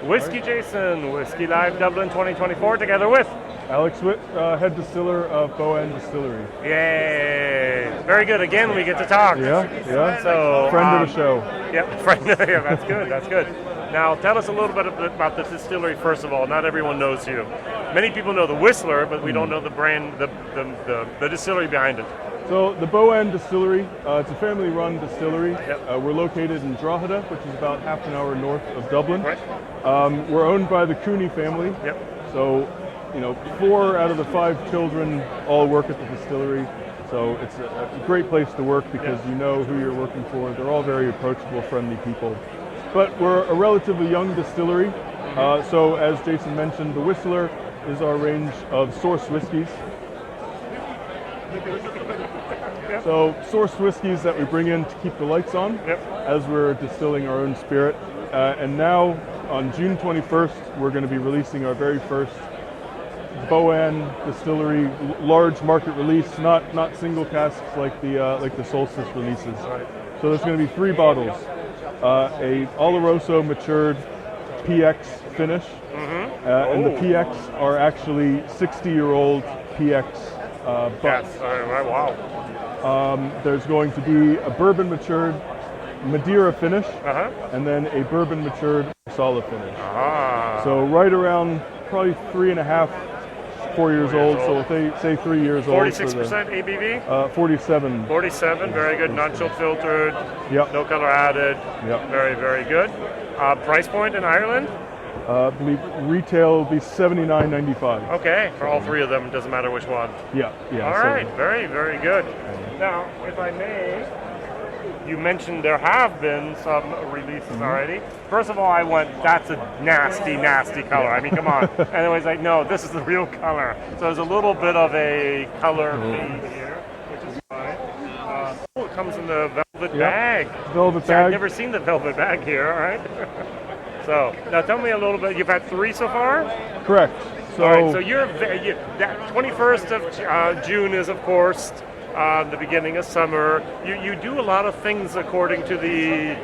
WhiskyJason, Whiskey Live Dublin 2024, together with Alex Witt, head distiller of Boann Distillery. Yay! Very good. Again, we get to talk. Yeah. So friend of the show. Yep, friend. Yeah, that's good. That's good. Now, tell us a little bit about the distillery. First of all, not everyone knows you. Many people know the Whistler, but we don't know the brand, the distillery behind it. So the Boann Distillery, it's a family-run distillery. Yep. We're located in Drogheda, which is about half an hour north of Dublin. Right. We're owned by the Cooney family. Yep. So, 4 out of the 5 children all work at the distillery. So it's a great place to work because you know who you're working for. They're all very approachable, friendly people. But we're a relatively young distillery. So as Jason mentioned, the Whistler is our range of sourced whiskeys. So sourced whiskeys that we bring in to keep the lights on as we're distilling our own spirit. And now on June 21st, we're going to be releasing our very first Boann Distillery large market release, not single casks like the Solstice releases. So there's going to be 3 bottles. A Oloroso matured PX finish, and the PX are actually 60-year-old PX butts. Yes. Wow. There's going to be a bourbon matured Madeira finish, and then a bourbon matured Marsala finish. So right around probably 3.5, 4 years old. So if they say 3 years old. 46% ABV? 47. 47, very good. Non-chill filtered. Yep. No color added. Yep. Very, very good. Price point in Ireland? I believe retail will be $79.95. Okay, for all 3 of them, it doesn't matter which one. Yeah. All right, very, very good. Now, if I may, you mentioned there have been some releases already. First of all, I went, that's a nasty, nasty color. I mean, come on. And it was like, no, this is the real color. So there's a little bit of a color fade here, which is fine. It comes in the velvet bag. Velvet See, bag. I've never seen the velvet bag here, all right? So, now tell me a little bit. You've had 3 so far? Correct. So, all right, so that 21st of June is, of course, the beginning of summer. You do a lot of things according to the,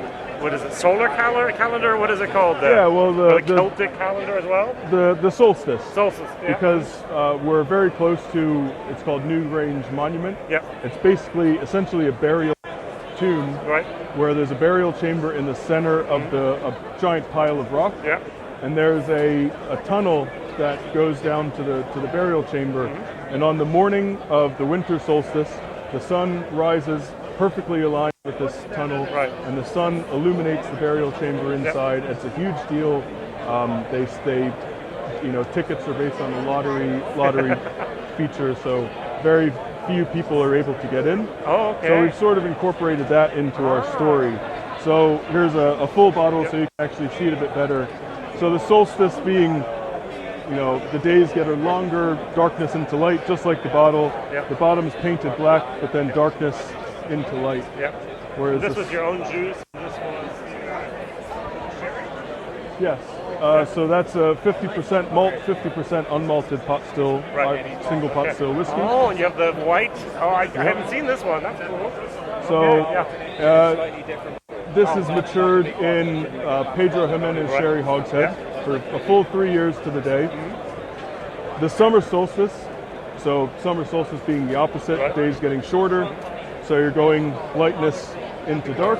what is it, solar calendar? What is it called? The Celtic calendar as well? The solstice. Solstice, yeah. Because we're very close to, it's called New Grange Monument. Yep. It's basically, essentially a burial tomb, where there's a burial chamber in the center of a giant pile of rock. Yeah. And there's a tunnel that goes down to the burial chamber. And on the morning of the winter solstice, the sun rises perfectly aligned with this tunnel, and the sun illuminates the burial chamber inside. It's a huge deal. Tickets are based on the lottery feature, so very few people are able to get in. Oh, okay. So we've sort of incorporated that into our story. So here's a full bottle so you can actually see it a bit better. So the solstice being, the days get longer, darkness into light, just like the bottle. The bottom's painted black, but then darkness into light. Whereas this was your own juice, and this was sherry? Yes. So that's a 50% malt, 50% unmalted pot still, single pot still whiskey. Oh, and you have the white. Oh, I haven't seen this one. That's cool. So this is matured in Pedro Jimenez sherry hogshead for a full 3 years to the day. The summer solstice, so summer solstice being the opposite, days getting shorter, so you're going lightness into dark.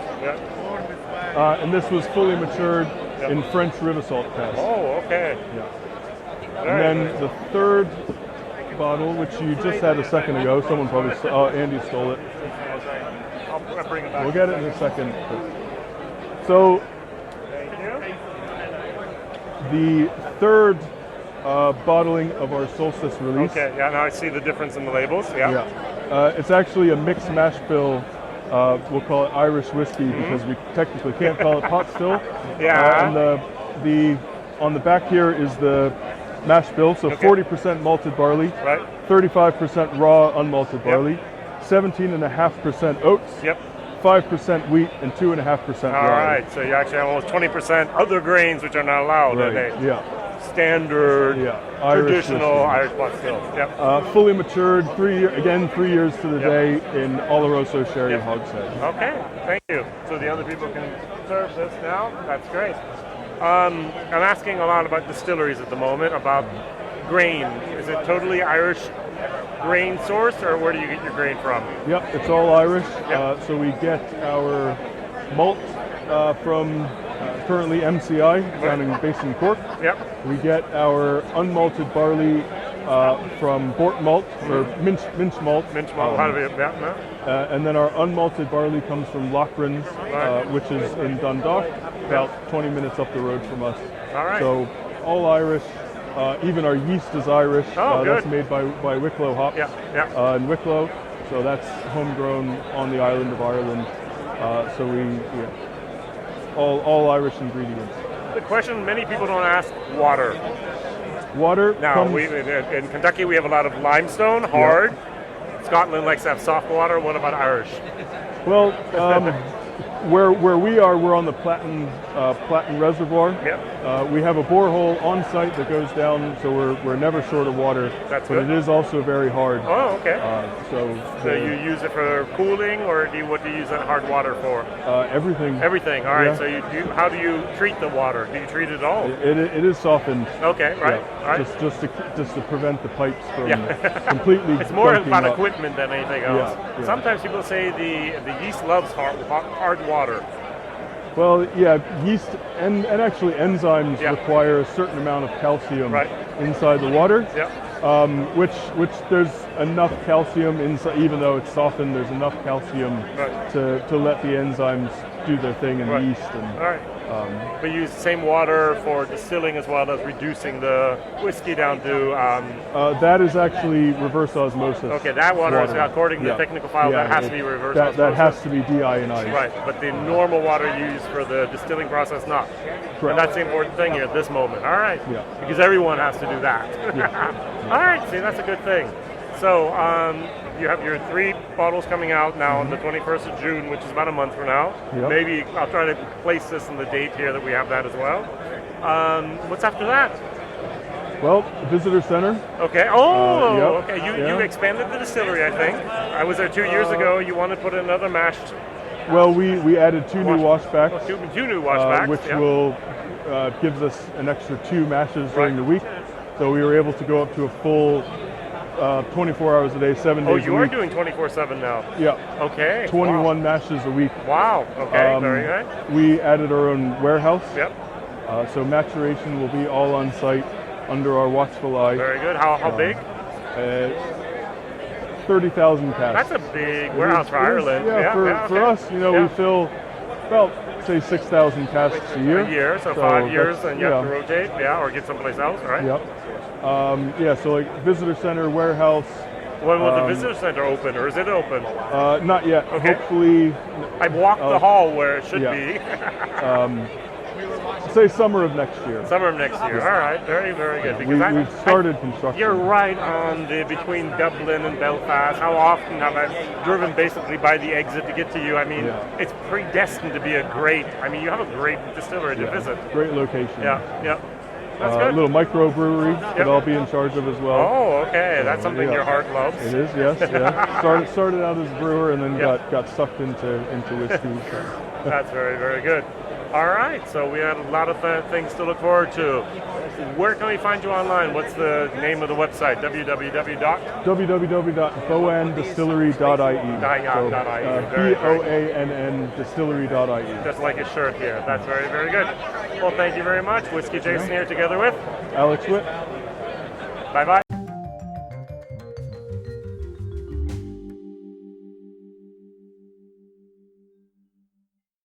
And this was fully matured in French Rivasalt cask. Oh, okay. And then the third bottle, which you just had a second ago, someone probably Andy stole it. I'll bring it back. We'll get it in a second. So the third bottling of our solstice release. Okay, now I see the difference in the labels. It's actually a mixed mash bill. We'll call it Irish whiskey because we technically can't call it pot still. And the on the back here is the mash bill, so 40% malted barley, 35% raw unmalted barley, 17.5% oats, 5% wheat, and 2.5% rye. All right, so you actually have almost 20% other grains which are not allowed. Standard, traditional Irish pot still. Fully matured, 3 years to the day in Oloroso sherry hogshead. Okay, thank you. So the other people can serve this now. That's great. I'm asking a lot about distilleries at the moment, about grain. Is it totally Irish grain source, or where do you get your grain from? Yep, it's all Irish. Yep. So we get our malt from currently MCI based in Cork. Yep. We get our unmalted barley from Bort malt or minch malt. Minch malt. How do we get that? And then our unmalted barley comes from Loughran's, which is in Dundalk, about 20 minutes up the road from us. All right. So all Irish. Even our yeast is Irish. Oh, good. That's made by Wicklow hops in Wicklow. So that's homegrown on the island of Ireland. So all Irish ingredients. The question many people don't ask: water. Water. Now, in Kentucky we have a lot of limestone, hard. Yeah. Scotland likes to have soft water. What about Irish? Well, where we are, we're on the Platten Reservoir. Yep. We have a borehole on site that goes down, so we're never short of water. That's but good. It is also very hard. Oh, okay. So you use it for cooling, or what do you use that hard water for? Everything. Everything. All right. Yeah. So how do you treat the water? Do you treat it at all? It is softened. Okay. Right. Yeah. All right. Just to prevent the pipes from completely. It's more dunking about up. equipment than anything else. Yeah. Sometimes people say the yeast loves hard water. Well, yeah, yeast and actually enzymes require a certain amount of calcium inside the water. Yeah. Which there's enough calcium inside, even though it's softened. There's enough calcium to let the enzymes do their thing in the yeast. And, all right. But you use the same water for distilling as well as reducing the whiskey down to... that is actually reverse osmosis. Okay, that water. Is, according to the technical file, that has to be reverse osmosis. That has to be deionized. Right, but the normal water used for the distilling process, not. Correct. And that's the important thing here at this moment. All right. Yeah. Because everyone has to do that. All right, see, that's a good thing. So you have your 3 bottles coming out now on the 21st of June, which is about a month from now. Yep. Maybe I'll try to place this in the date here that we have that as well. What's after that? Well, visitor center. Okay. Oh, Yep. okay. You expanded the distillery, I think. I was there 2 years ago. You wanted to put another mashed. Well, we added 2 new washbacks. Oh, two new washbacks, which will gives us an extra 2 mashes during the week. So we were able to go up to a full 24 hours a day, 7 days a week. Oh, you are doing 24/7 now? Yeah. Okay. 21 mashes a week. Wow. Okay, very good. We added our own warehouse. Yep. So maturation will be all on site under our watchful eye. Very good. How big? 30,000 casks. That's a big warehouse for Ireland. For us, we fill about, say, 6,000 casks a year. A year, so 5 years, and you have to rotate, or get someplace else, right? Yep. So like visitor center, warehouse. When will the visitor center open, or is it open? Not yet. Okay. Hopefully. I've walked the hall where it should be. Say summer of next year. Summer of next year. All right. Very, very good. Because we've started construction. You're right on between Dublin and Belfast. How often have I driven basically by the exit to get to you? I mean, it's predestined to be a great. I mean, you have a great distillery to visit. Great location. Yeah. That's good. A little microbrewery that I'll be in charge of as well. Oh, okay. That's something your heart loves. It is, yes. Started out as a brewer and then got sucked into whiskey. So. That's very, very good. All right, so we had a lot of things to look forward to. Where can we find you online? What's the name of the website? www.boanndistillery.ie. Boann distillery.ie. Just like his shirt here. That's very, very good. Well, thank you very much. WhiskyJason here together with Alex Witt. Bye-bye.